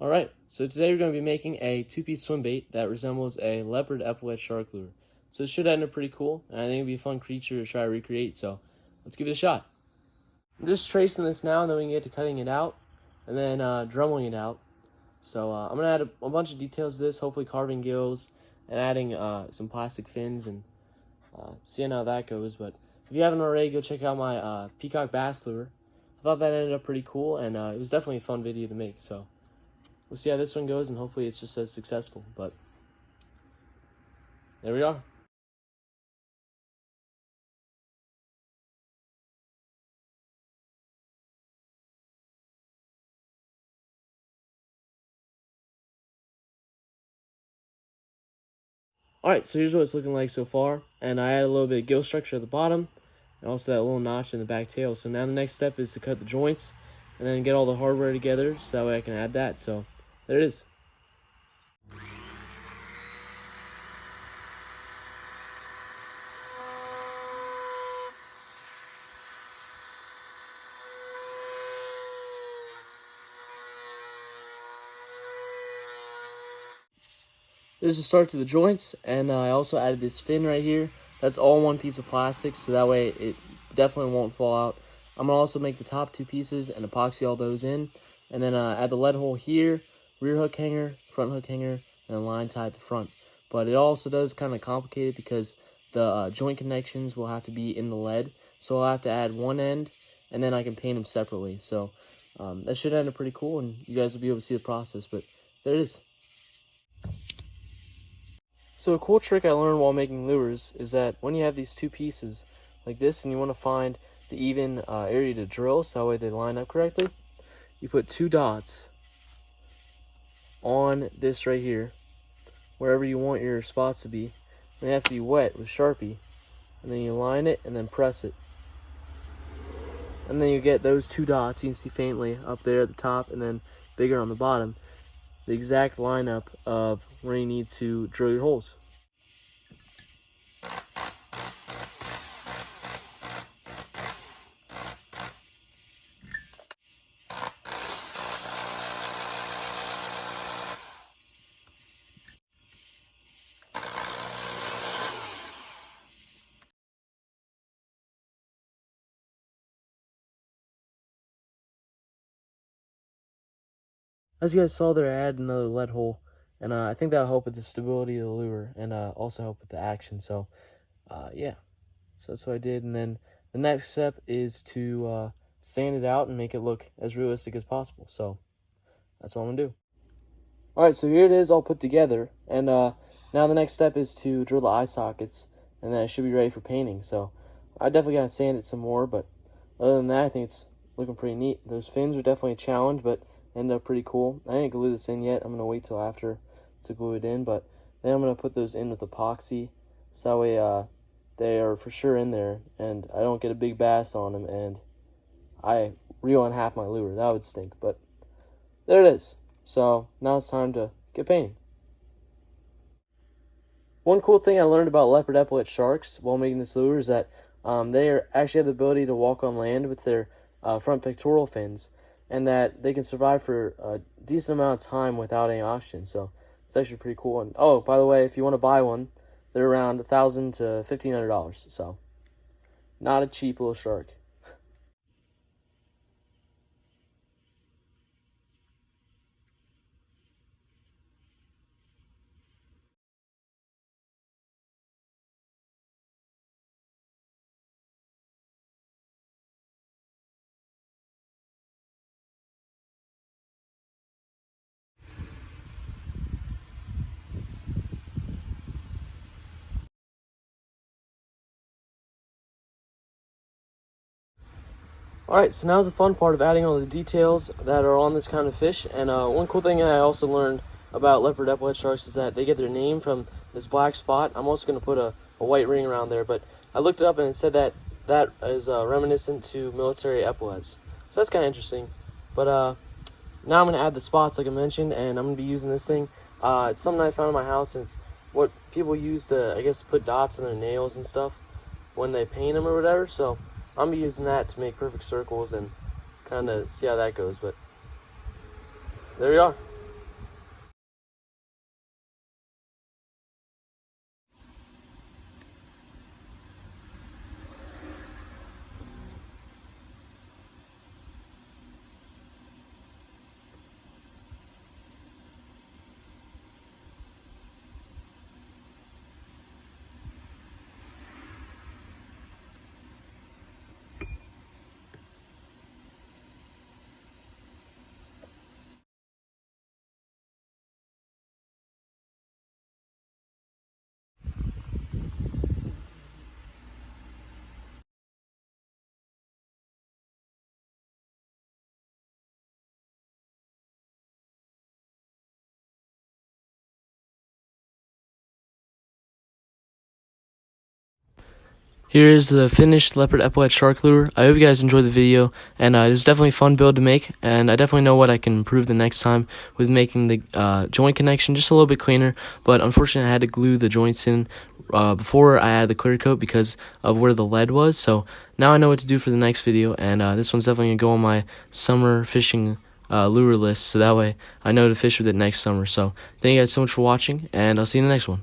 Alright, so today we're going to be making a two-piece swim bait that resembles a leopard epaulette shark lure. So it should end up pretty cool, and I think it'd be a fun creature to try to recreate, so let's give it a shot. I'm just tracing this now, and then we can get to cutting it out, and then drumming it out. So I'm going to add a bunch of details to this, hopefully carving gills, and adding some plastic fins, and seeing how that goes. But if you haven't already, go check out my peacock bass lure. I thought that ended up pretty cool, and it was definitely a fun video to make, so we'll see how this one goes, and hopefully it's just as successful. But there we are. Alright, so here's what it's looking like so far. And I added a little bit of gill structure at the bottom, and also that little notch in the back tail. So now the next step is to cut the joints, and then get all the hardware together, so that way I can add that. So there it is. There's a start to the joints, and I also added this fin right here. That's all one piece of plastic, so that way it definitely won't fall out. I'm going to also make the top two pieces and epoxy all those in, and then add the lead hole here, rear hook hanger, front hook hanger, and a line tie at the front. But it also does kind of complicate it because the joint connections will have to be in the lead, so I'll have to add one end, and then I can paint them separately. So that should end up pretty cool, and you guys will be able to see the process, but there it is. So a cool trick I learned while making lures is that when you have these two pieces like this and you want to find the even area to drill so that way they line up correctly, you put two dots on this right here, wherever you want your spots to be, and they have to be wet with Sharpie, and then you line it and then press it. And then you get those two dots you can see faintly up there at the top and then bigger on the bottom. The exact lineup of where you need to drill your holes. As you guys saw there, I added another lead hole, and I think that'll help with the stability of the lure, and also help with the action. So, yeah, so that's what I did. And then the next step is to sand it out and make it look as realistic as possible. So that's what I'm gonna do. All right, so here it is all put together, and now the next step is to drill the eye sockets, and then it should be ready for painting. So I definitely gotta sand it some more, but other than that, I think it's looking pretty neat. Those fins are definitely a challenge, but ended up pretty cool. I didn't glue this in yet. I'm gonna wait till after to glue it in, but then I'm gonna put those in with epoxy, so that way they are for sure in there, and I don't get a big bass on them, and I reel in half my lure. That would stink, but there it is. So now it's time to get painting. One cool thing I learned about leopard epaulette sharks while making this lure is that they actually have the ability to walk on land with their front pectoral fins, and that they can survive for a decent amount of time without any oxygen. So it's actually pretty cool. And oh, by the way, if you want to buy one, they're around $1,000 to $1,500. So not a cheap little shark. Alright, so now's the fun part of adding all the details that are on this kind of fish. And one cool thing I also learned about leopard epaulette sharks is that they get their name from this black spot. I'm also going to put a white ring around there, but I looked it up and it said that that is reminiscent to military epaulettes. So that's kind of interesting. But now I'm going to add the spots like I mentioned, and I'm going to be using this thing. It's something I found in my house, and it's what people use to, I guess, put dots in their nails and stuff when they paint them or whatever. So I'm gonna be using that to make perfect circles and kind of see how that goes. But there we are. Here is the finished Leopard Epaulette shark lure. I hope you guys enjoyed the video, and it was definitely a fun build to make, and I definitely know what I can improve the next time with making the joint connection just a little bit cleaner, but unfortunately I had to glue the joints in before I added the clear coat because of where the lead was, so now I know what to do for the next video, and this one's definitely going to go on my summer fishing lure list, so that way I know to fish with it next summer. So thank you guys so much for watching, and I'll see you in the next one.